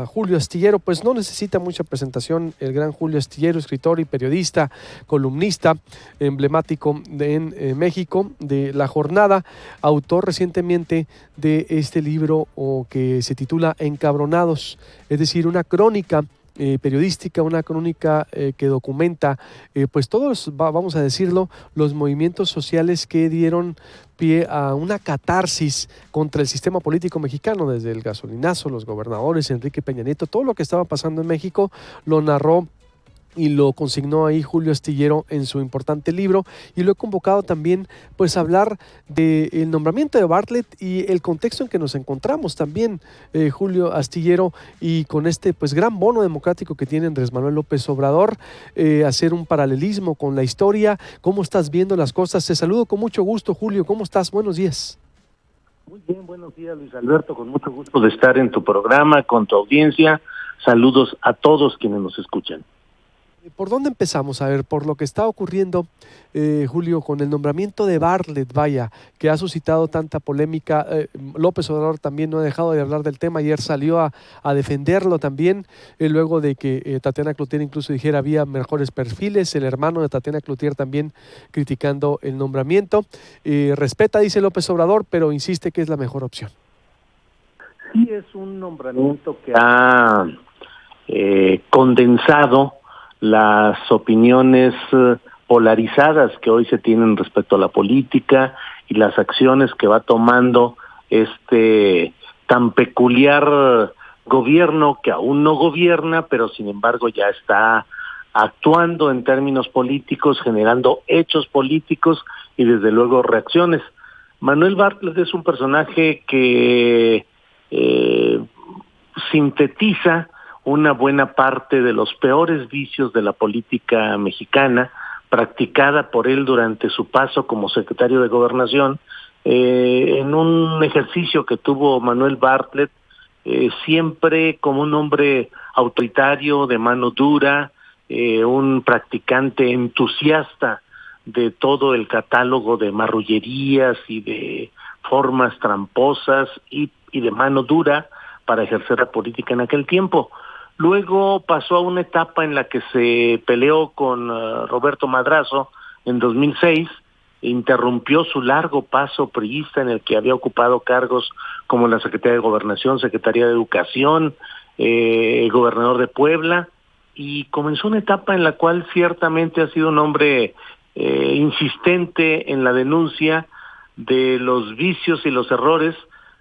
Julio Astillero. Pues no necesita mucha presentación el gran Julio Astillero, escritor y periodista, columnista emblemático en México, de La Jornada, autor recientemente de este libro que se titula Encabronados, es decir, una crónica periodística, una crónica que documenta pues todos, vamos a decirlo, los movimientos sociales que dieron pie a una catarsis contra el sistema político mexicano, desde el gasolinazo, los gobernadores, Enrique Peña Nieto, todo lo que estaba pasando en México lo narró y lo consignó ahí Julio Astillero en su importante libro, y lo he convocado también pues a hablar del nombramiento de Bartlett y el contexto en que nos encontramos también, Julio Astillero, y con este pues gran bono democrático que tiene Andrés Manuel López Obrador, hacer un paralelismo con la historia. ¿Cómo estás viendo las cosas? Te saludo con mucho gusto, Julio. ¿Cómo estás? Buenos días. Muy bien, buenos días, Luis Alberto, con mucho gusto de estar en tu programa, con tu audiencia. Saludos a todos quienes nos escuchan. ¿Por dónde empezamos? A ver, por lo que está ocurriendo, Julio, con el nombramiento de Bartlett, vaya, que ha suscitado tanta polémica. López Obrador también no ha dejado de hablar del tema. Ayer salió a defenderlo también, luego de que Tatiana Cloutier incluso dijera había mejores perfiles. El hermano de Tatiana Cloutier también criticando el nombramiento. Respeta, dice López Obrador, pero insiste que es la mejor opción. Sí, es un nombramiento que ha condensado las opiniones polarizadas que hoy se tienen respecto a la política y las acciones que va tomando este tan peculiar gobierno que aún no gobierna, pero sin embargo ya está actuando en términos políticos, generando hechos políticos y desde luego reacciones. Manuel Bartlett es un personaje que sintetiza una buena parte de los peores vicios de la política mexicana, practicada por él durante su paso como secretario de Gobernación, en un ejercicio que tuvo Manuel Bartlett, siempre como un hombre autoritario, de mano dura, un practicante entusiasta de todo el catálogo de marrullerías y de formas tramposas y de mano dura para ejercer la política en aquel tiempo. Luego pasó a una etapa en la que se peleó con Roberto Madrazo en 2006, interrumpió su largo paso priista en el que había ocupado cargos como la Secretaría de Gobernación, Secretaría de Educación, gobernador de Puebla, y comenzó una etapa en la cual ciertamente ha sido un hombre insistente en la denuncia de los vicios y los errores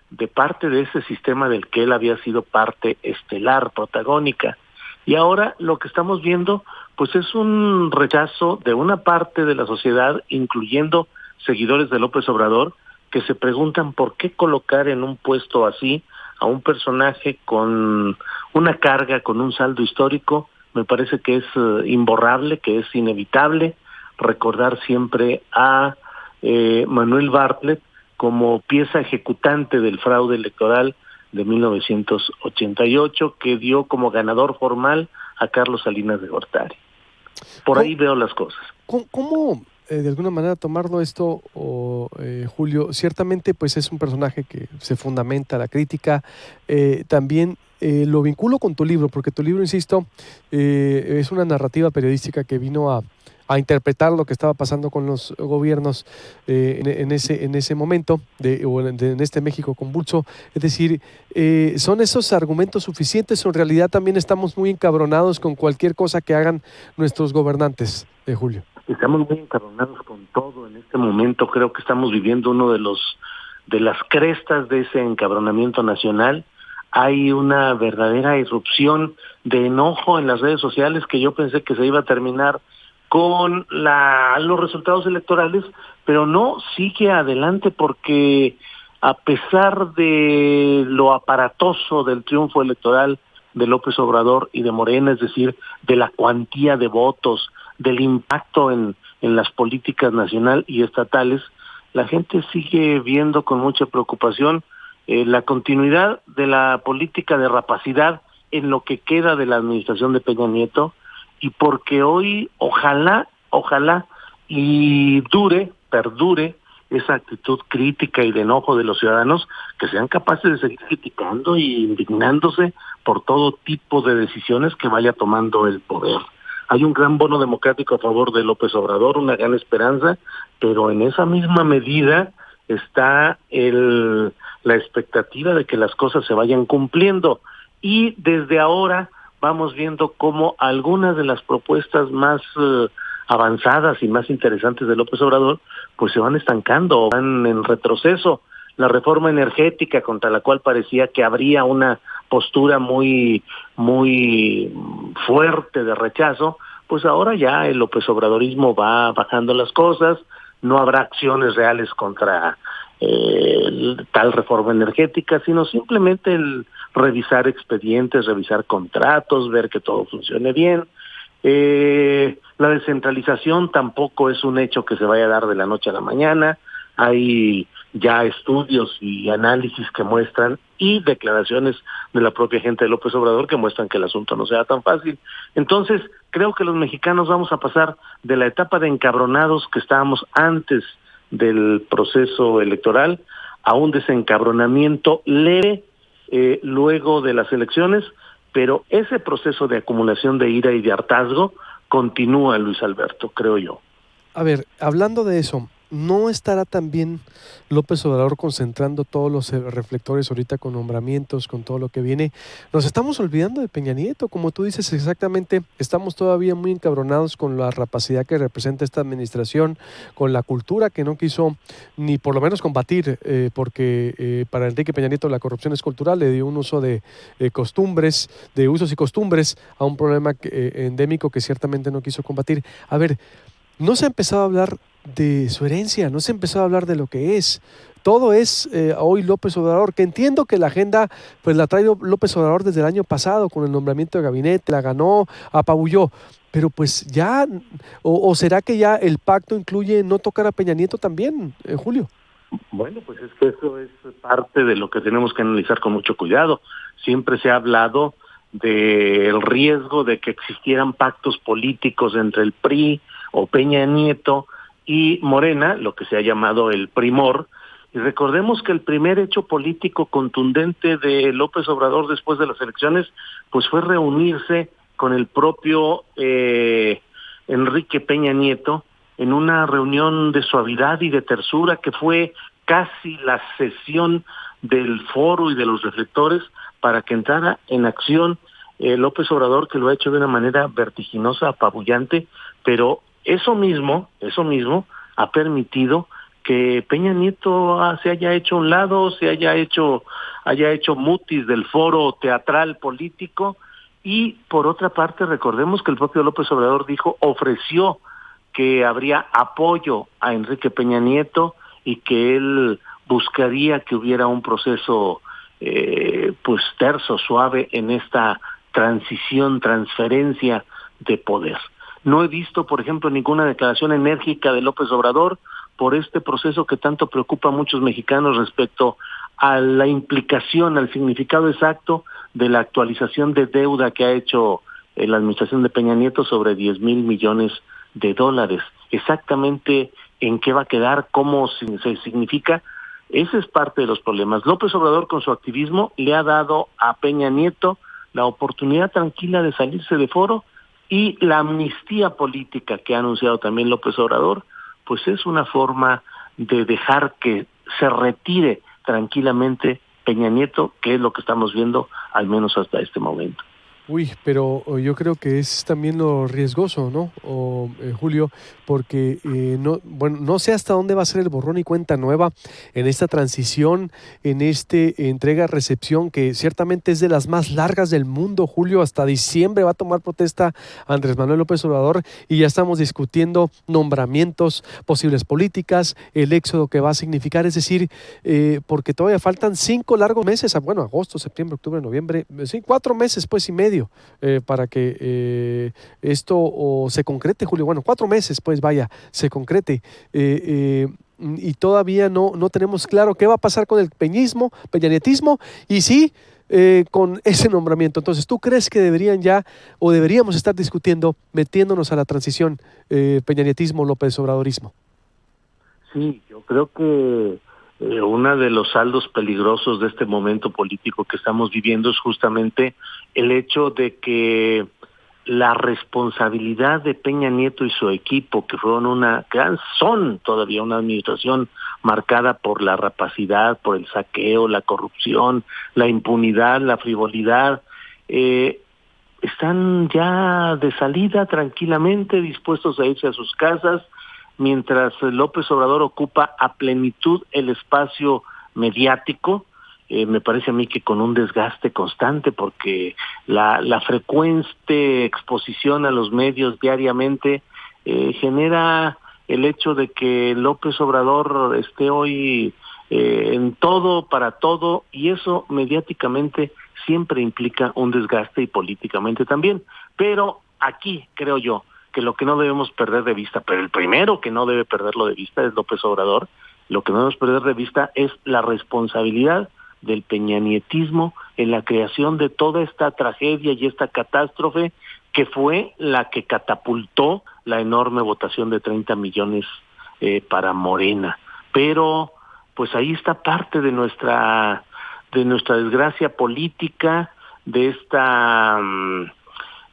de parte de ese sistema del que él había sido parte estelar, protagónica. Y ahora lo que estamos viendo, pues es un rechazo de una parte de la sociedad, incluyendo seguidores de López Obrador, que se preguntan por qué colocar en un puesto así a un personaje con una carga, con un saldo histórico. Me parece que es imborrable, que es inevitable recordar siempre a Manuel Bartlett como pieza ejecutante del fraude electoral de 1988, que dio como ganador formal a Carlos Salinas de Gortari. Por ahí veo las cosas. ¿Cómo de alguna manera tomarlo esto, Julio? Ciertamente pues es un personaje que se fundamenta la crítica, también lo vinculo con tu libro, porque tu libro, insisto, es una narrativa periodística que vino a interpretar lo que estaba pasando con los gobiernos en ese momento, en este México convulso. Es decir, ¿son esos argumentos suficientes o en realidad también estamos muy encabronados con cualquier cosa que hagan nuestros gobernantes, Julio? Estamos muy encabronados con todo en este momento. Creo que estamos viviendo uno de las crestas de ese encabronamiento nacional. Hay una verdadera irrupción de enojo en las redes sociales que yo pensé que se iba a terminar con los resultados electorales, pero no, sigue adelante, porque a pesar de lo aparatoso del triunfo electoral de López Obrador y de Morena, es decir, de la cuantía de votos, del impacto en las políticas nacional y estatales, la gente sigue viendo con mucha preocupación la continuidad de la política de rapacidad en lo que queda de la administración de Peña Nieto, y porque hoy ojalá y perdure esa actitud crítica y de enojo de los ciudadanos, que sean capaces de seguir criticando y indignándose por todo tipo de decisiones que vaya tomando el poder. Hay un gran bono democrático a favor de López Obrador, una gran esperanza, pero en esa misma medida está la expectativa de que las cosas se vayan cumpliendo. Y desde ahora vamos viendo cómo algunas de las propuestas más avanzadas y más interesantes de López Obrador pues se van estancando, van en retroceso. La reforma energética, contra la cual parecía que habría una postura muy fuerte de rechazo, pues ahora ya el López Obradorismo va bajando las cosas, no habrá acciones reales contra tal reforma energética, sino simplemente el revisar expedientes, revisar contratos, ver que todo funcione bien. La descentralización tampoco es un hecho que se vaya a dar de la noche a la mañana. Hay ya estudios y análisis que muestran y declaraciones de la propia gente de López Obrador que muestran que el asunto no sea tan fácil. Entonces, creo que los mexicanos vamos a pasar de la etapa de encabronados que estábamos antes del proceso electoral a un desencabronamiento leve luego de las elecciones, pero ese proceso de acumulación de ira y de hartazgo continúa, Luis Alberto, creo yo. A ver, hablando de eso, ¿no estará también López Obrador concentrando todos los reflectores ahorita con nombramientos, con todo lo que viene? Nos estamos olvidando de Peña Nieto, como tú dices exactamente, estamos todavía muy encabronados con la rapacidad que representa esta administración, con la cultura que no quiso ni por lo menos combatir, porque para Enrique Peña Nieto la corrupción es cultural, le dio un uso de costumbres, de usos y costumbres a un problema endémico que ciertamente no quiso combatir. A ver, no se ha empezado a hablar de su herencia, no se ha empezado a hablar de lo que es. Todo es hoy López Obrador, que entiendo que la agenda pues la trae López Obrador desde el año pasado con el nombramiento de gabinete, la ganó, apabulló, pero pues ya, o será que ya el pacto incluye no tocar a Peña Nieto también, Julio. Bueno, pues es que eso es parte de lo que tenemos que analizar con mucho cuidado. Siempre se ha hablado del riesgo de que existieran pactos políticos entre el PRI o Peña Nieto y Morena, lo que se ha llamado el primor, y recordemos que el primer hecho político contundente de López Obrador después de las elecciones, pues fue reunirse con el propio Enrique Peña Nieto en una reunión de suavidad y de tersura que fue casi la sesión del foro y de los reflectores para que entrara en acción López Obrador, que lo ha hecho de una manera vertiginosa, apabullante, pero eso mismo ha permitido que Peña Nieto se haya hecho a un lado, haya hecho mutis del foro teatral político, y por otra parte recordemos que el propio López Obrador ofreció que habría apoyo a Enrique Peña Nieto y que él buscaría que hubiera un proceso pues terso, suave en esta transferencia de poder. No he visto, por ejemplo, ninguna declaración enérgica de López Obrador por este proceso que tanto preocupa a muchos mexicanos respecto a la implicación, al significado exacto de la actualización de deuda que ha hecho la administración de Peña Nieto sobre 10,000 millones de dólares. Exactamente en qué va a quedar, cómo se significa, ese es parte de los problemas. López Obrador con su activismo le ha dado a Peña Nieto la oportunidad tranquila de salirse de foro, y la amnistía política que ha anunciado también López Obrador, pues es una forma de dejar que se retire tranquilamente Peña Nieto, que es lo que estamos viendo al menos hasta este momento. Uy, pero yo creo que es también lo riesgoso, ¿no? Julio, porque no sé hasta dónde va a ser el borrón y cuenta nueva en esta transición, en entrega-recepción, que ciertamente es de las más largas del mundo, Julio. Hasta diciembre va a tomar protesta Andrés Manuel López Obrador y ya estamos discutiendo nombramientos, posibles políticas, el éxodo que va a significar, es decir, porque todavía faltan 5 largos meses, agosto, septiembre, octubre, noviembre, 4 meses pues y medio. Para que esto se concrete, Julio. 4 meses, pues se concrete. Y todavía no tenemos claro qué va a pasar con el peñanietismo, y sí, con ese nombramiento. Entonces, ¿tú crees que deberíamos estar discutiendo, metiéndonos a la transición peñanietismo-López Obradorismo? Sí, yo creo que uno de los saldos peligrosos de este momento político que estamos viviendo es justamente el hecho de que la responsabilidad de Peña Nieto y su equipo, que son todavía una administración marcada por la rapacidad, por el saqueo, la corrupción, la impunidad, la frivolidad, están ya de salida tranquilamente, dispuestos a irse a sus casas, mientras López Obrador ocupa a plenitud el espacio mediático. Me parece a mí que con un desgaste constante, porque la frecuente exposición a los medios diariamente genera el hecho de que López Obrador esté hoy en todo, para todo, y eso mediáticamente siempre implica un desgaste y políticamente también. Pero aquí creo yo que lo que no debemos perder de vista, pero el primero que no debe perderlo de vista es López Obrador. Lo que no debemos perder de vista es la responsabilidad del peñanietismo en la creación de toda esta tragedia y esta catástrofe que fue la que catapultó la enorme votación de 30 millones para Morena. Pero pues ahí está parte de nuestra desgracia política, de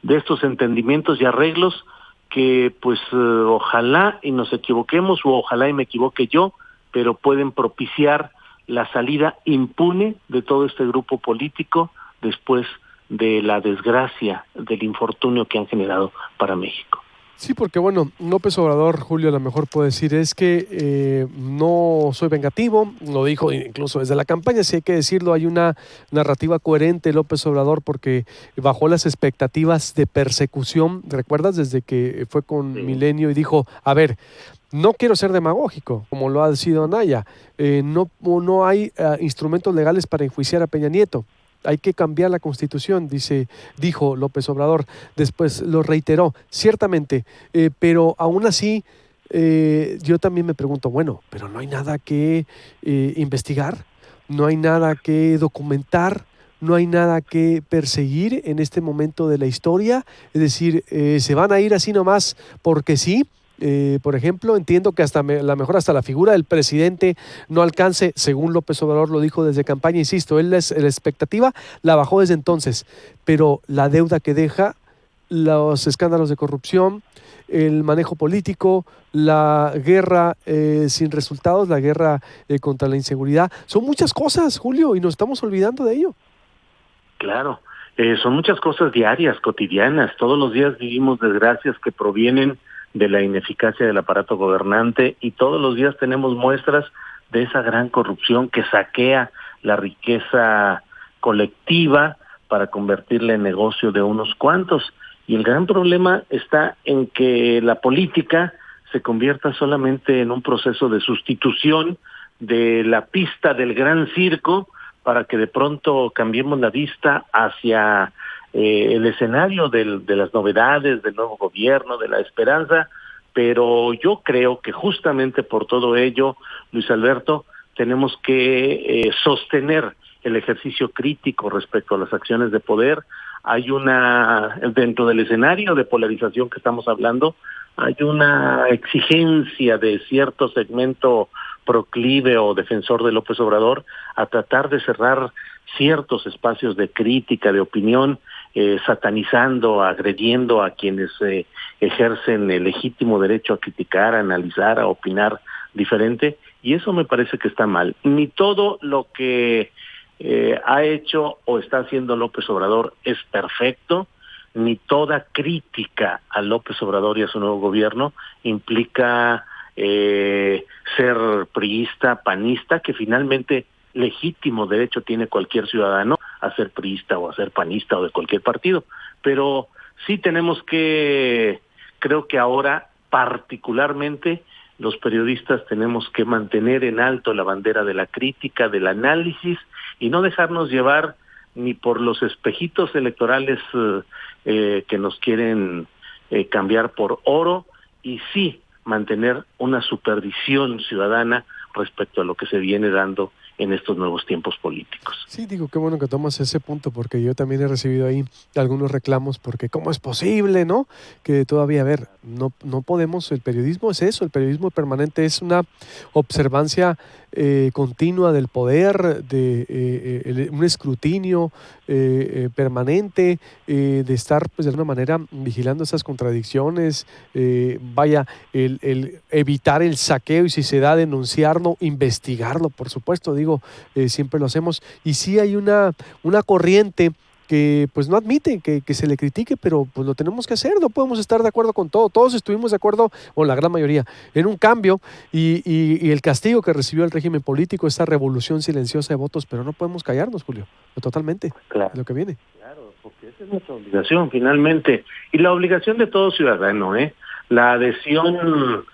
estos entendimientos y arreglos que pues ojalá y nos equivoquemos, o ojalá y me equivoque yo, pero pueden propiciar la salida impune de todo este grupo político después de la desgracia, del infortunio que han generado para México. Sí, porque bueno, López Obrador, Julio, a lo mejor puede decir es que no soy vengativo, lo dijo incluso desde la campaña, si hay que decirlo, hay una narrativa coherente López Obrador porque bajó las expectativas de persecución, ¿recuerdas? Desde que fue con Milenio y dijo, a ver, no quiero ser demagógico, como lo ha sido Anaya, no hay instrumentos legales para enjuiciar a Peña Nieto. Hay que cambiar la Constitución, dijo López Obrador. Después lo reiteró, ciertamente, pero aún así yo también me pregunto, bueno, pero no hay nada que investigar, no hay nada que documentar, no hay nada que perseguir en este momento de la historia, es decir, se van a ir así nomás porque sí. Por ejemplo, entiendo que hasta mejor hasta la figura del presidente no alcance, según López Obrador lo dijo desde campaña, insisto, la expectativa la bajó desde entonces, pero la deuda que deja, los escándalos de corrupción, el manejo político, la guerra sin resultados, la guerra contra la inseguridad, son muchas cosas, Julio, y nos estamos olvidando de ello. Claro, son muchas cosas diarias, cotidianas, todos los días vivimos desgracias que provienen de la ineficacia del aparato gobernante, y todos los días tenemos muestras de esa gran corrupción que saquea la riqueza colectiva para convertirla en negocio de unos cuantos. Y el gran problema está en que la política se convierta solamente en un proceso de sustitución de la pista del gran circo, para que de pronto cambiemos la vista hacia el escenario de las novedades, del nuevo gobierno, de la esperanza. Pero yo creo que justamente por todo ello, Luis Alberto, tenemos que sostener el ejercicio crítico respecto a las acciones de poder. Hay dentro del escenario de polarización que estamos hablando, hay una exigencia de cierto segmento proclive o defensor de López Obrador a tratar de cerrar ciertos espacios de crítica, de opinión, satanizando, agrediendo a quienes ejercen el legítimo derecho a criticar, a analizar, a opinar diferente, y eso me parece que está mal. Ni todo lo que ha hecho o está haciendo López Obrador es perfecto, ni toda crítica a López Obrador y a su nuevo gobierno implica ser priista, panista, que finalmente legítimo derecho tiene cualquier ciudadano a ser priista o a ser panista o de cualquier partido. Pero sí tenemos que, creo que ahora particularmente los periodistas tenemos que mantener en alto la bandera de la crítica, del análisis, y no dejarnos llevar ni por los espejitos electorales que nos quieren cambiar por oro, y sí mantener una supervisión ciudadana respecto a lo que se viene dando en estos nuevos tiempos políticos. Sí, digo, qué bueno que tomas ese punto, porque yo también he recibido ahí algunos reclamos, porque cómo es posible, ¿no? Que todavía, a ver, no podemos, el periodismo es eso, el periodismo permanente es una observancia continua del poder, de un escrutinio permanente, de estar, pues, de alguna manera vigilando esas contradicciones, vaya, el evitar el saqueo y si se da denunciarlo, investigarlo, por supuesto, digo, siempre lo hacemos. Y sí hay una corriente que pues no admite que se le critique, pero pues lo tenemos que hacer, no podemos estar de acuerdo con todo. Todos estuvimos de acuerdo, o la gran mayoría, en un cambio y el castigo que recibió el régimen político, esta revolución silenciosa de votos, pero no podemos callarnos, Julio, totalmente, Claro. lo que viene. Claro, porque esa es nuestra obligación finalmente, y la obligación de todo ciudadano, la adhesión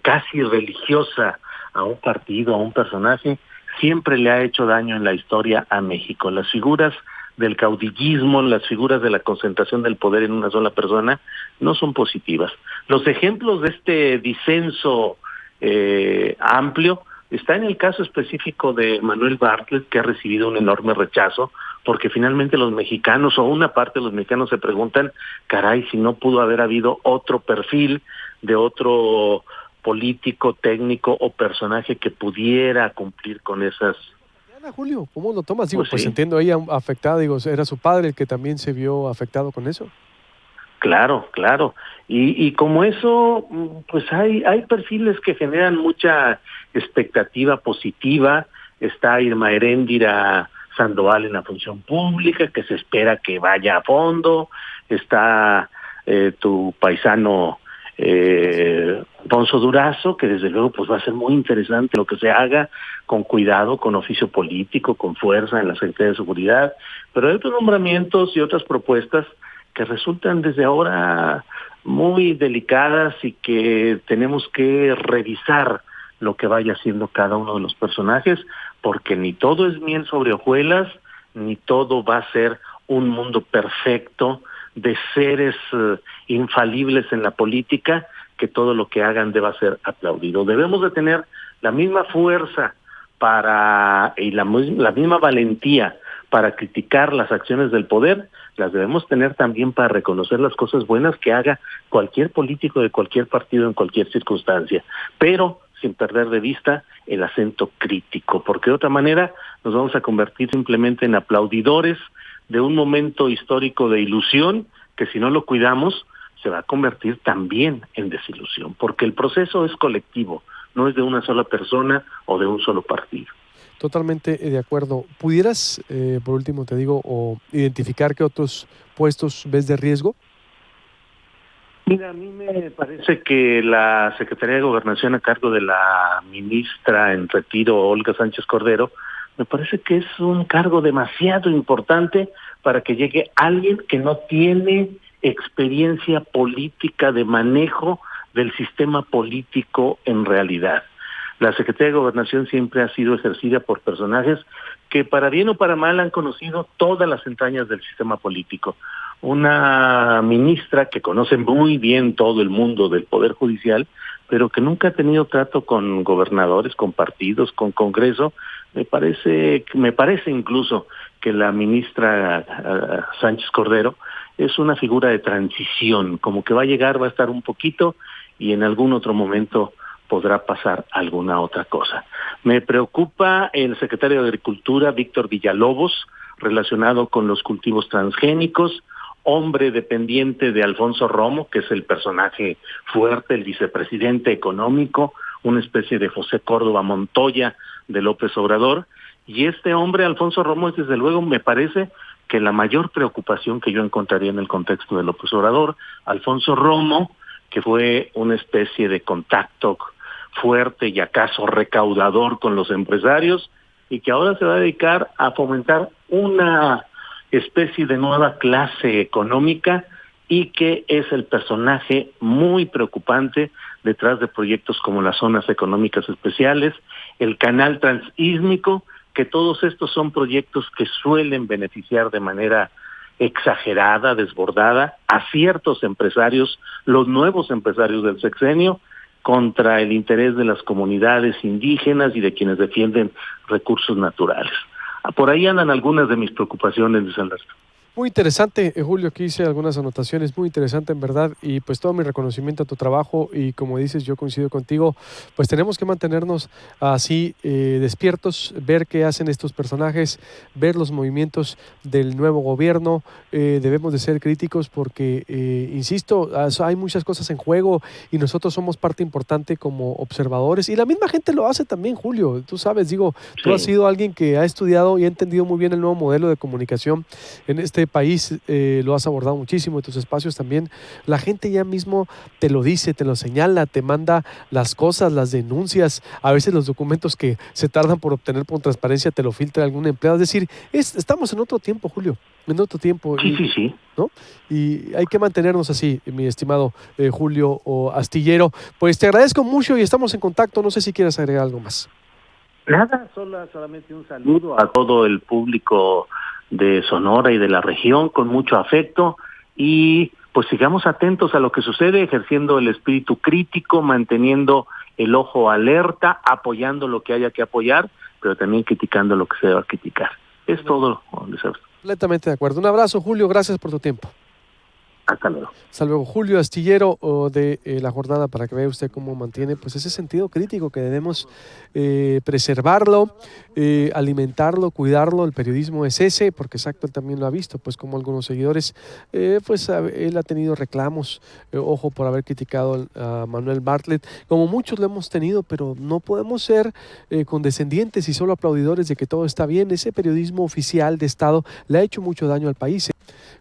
casi religiosa a un partido, a un personaje, siempre le ha hecho daño en la historia a México. Las figuras del caudillismo, las figuras de la concentración del poder en una sola persona, no son positivas. Los ejemplos de este disenso amplio está en el caso específico de Manuel Bartlett, que ha recibido un enorme rechazo, porque finalmente los mexicanos, o una parte de los mexicanos, se preguntan, caray, si no pudo haber habido otro perfil de otro político, técnico o personaje que pudiera cumplir con esas. Julio, ¿cómo lo tomas? Digo, pues Sí. entiendo ella afectada, digo, era su padre el que también se vio afectado con eso. Claro, claro. Y como eso, pues hay perfiles que generan mucha expectativa positiva. Está Irma Heréndira Sandoval en la función pública, que se espera que vaya a fondo. Está tu paisano Alfonso Durazo, que desde luego pues va a ser muy interesante lo que se haga, con cuidado, con oficio político, con fuerza en la Secretaría de Seguridad. Pero hay otros nombramientos y otras propuestas que resultan desde ahora muy delicadas y que tenemos que revisar lo que vaya haciendo cada uno de los personajes, porque ni todo es miel sobre hojuelas, ni todo va a ser un mundo perfecto de seres infalibles en la política, que todo lo que hagan deba ser aplaudido. Debemos de tener la misma fuerza y la misma valentía para criticar las acciones del poder, las debemos tener también para reconocer las cosas buenas que haga cualquier político de cualquier partido en cualquier circunstancia, pero sin perder de vista el acento crítico, porque de otra manera nos vamos a convertir simplemente en aplaudidores de un momento histórico de ilusión que, si no lo cuidamos, se va a convertir también en desilusión, porque el proceso es colectivo, no es de una sola persona o de un solo partido. Totalmente de acuerdo. ¿Pudieras, por último te digo, o identificar qué otros puestos ves de riesgo? Mira, a mí me parece que la Secretaría de Gobernación, a cargo de la ministra en retiro, Olga Sánchez Cordero, me parece que es un cargo demasiado importante para que llegue alguien que no tiene experiencia política de manejo del sistema político en realidad. La Secretaría de Gobernación siempre ha sido ejercida por personajes que, para bien o para mal, han conocido todas las entrañas del sistema político. Una ministra que conoce muy bien todo el mundo del Poder Judicial, pero que nunca ha tenido trato con gobernadores, con partidos, con Congreso. Me parece incluso que la ministra Sánchez Cordero es una figura de transición, como que va a llegar, va a estar un poquito y en algún otro momento podrá pasar alguna otra cosa. Me preocupa el secretario de Agricultura, Víctor Villalobos, relacionado con los cultivos transgénicos, hombre dependiente de Alfonso Romo, que es el personaje fuerte, el vicepresidente económico, una especie de José Córdoba Montoya de López Obrador. Y este hombre, Alfonso Romo, es desde luego, me parece, que la mayor preocupación que yo encontraría en el contexto de López Obrador. Alfonso Romo, que fue una especie de contacto fuerte y acaso recaudador con los empresarios, y que ahora se va a dedicar a fomentar una especie de nueva clase económica, y que es el personaje muy preocupante detrás de proyectos como las zonas económicas especiales, el canal transísmico, que todos estos son proyectos que suelen beneficiar de manera exagerada, desbordada, a ciertos empresarios, los nuevos empresarios del sexenio, contra el interés de las comunidades indígenas y de quienes defienden recursos naturales. Por ahí andan algunas de mis preocupaciones, Luis Alberto. Muy interesante, Julio, aquí hice algunas anotaciones, muy interesante en verdad, y pues todo mi reconocimiento a tu trabajo, y como dices, yo coincido contigo, pues tenemos que mantenernos así despiertos, ver qué hacen estos personajes, ver los movimientos del nuevo gobierno, debemos de ser críticos porque, insisto, hay muchas cosas en juego y nosotros somos parte importante como observadores, y la misma gente lo hace también, Julio, tú sabes, digo, tú Sí. has sido alguien que ha estudiado y ha entendido muy bien el nuevo modelo de comunicación en este país, lo has abordado muchísimo en tus espacios también. La gente ya mismo te lo dice, te lo señala, te manda las cosas, las denuncias, a veces los documentos que se tardan por obtener por transparencia te lo filtra algún empleado. Es decir, estamos en otro tiempo, Julio, en otro tiempo. Sí. ¿No? Y hay que mantenernos así, mi estimado Julio Astillero. Pues te agradezco mucho y estamos en contacto. No sé si quieres agregar algo más. Nada, solamente un saludo a todo el público de Sonora y de la región, con mucho afecto, y pues sigamos atentos a lo que sucede, ejerciendo el espíritu crítico, manteniendo el ojo alerta, apoyando lo que haya que apoyar, pero también criticando lo que se deba criticar. Es todo, Luis Alberto. Completamente de acuerdo. Un abrazo, Julio, gracias por tu tiempo. Hasta luego. Hasta luego, Julio Astillero de La Jornada, para que vea usted cómo mantiene pues ese sentido crítico que debemos preservarlo, alimentarlo, cuidarlo. El periodismo es ese, porque exacto, él también lo ha visto, pues como algunos seguidores, pues él ha tenido reclamos, ojo, por haber criticado a Manuel Bartlett, como muchos lo hemos tenido, pero no podemos ser condescendientes y solo aplaudidores de que todo está bien. Ese periodismo oficial de Estado le ha hecho mucho daño al país,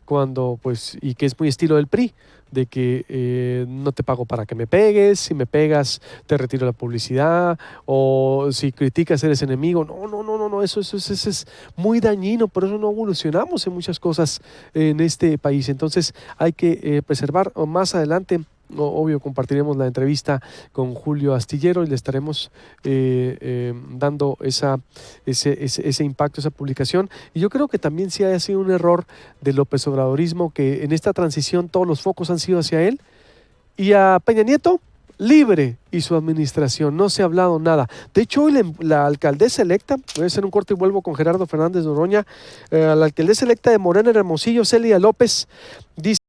cuando pues, y que es muy estilo del PRI, de que no te pago para que me pegues, si me pegas te retiro la publicidad, o si criticas eres enemigo. No, eso es muy dañino, por eso no evolucionamos en muchas cosas en este país. Entonces hay que preservar. Más adelante, obvio, compartiremos la entrevista con Julio Astillero y le estaremos dando ese impacto, esa publicación. Y yo creo que también sí ha sido un error de López Obradorismo, que en esta transición todos los focos han sido hacia él, y a Peña Nieto libre y su administración. No se ha hablado nada. De hecho, hoy la alcaldesa electa, voy a hacer un corte y vuelvo con Gerardo Fernández Noroña, la alcaldesa electa de Morena, Hermosillo, Celia López, dice